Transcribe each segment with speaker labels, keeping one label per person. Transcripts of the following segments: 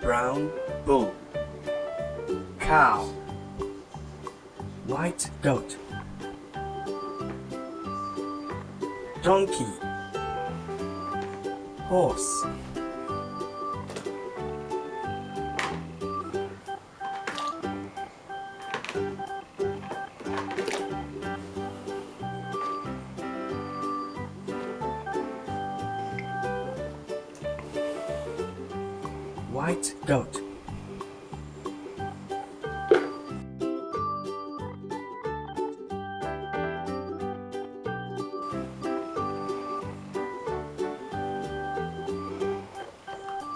Speaker 1: brown bull, cow, white goat, donkey, horse, white goat,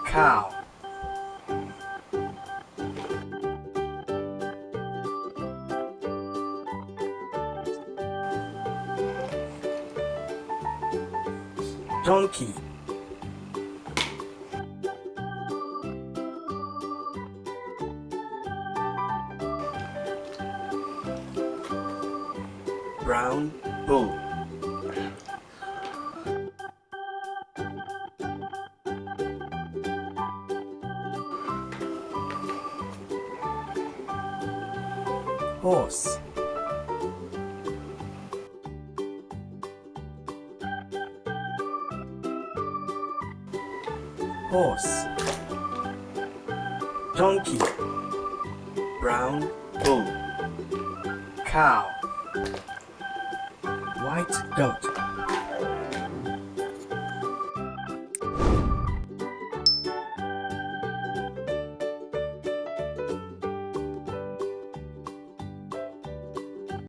Speaker 1: cow, donkey, brown bull, horse, horse, donkey, brown bull, cow, white goat,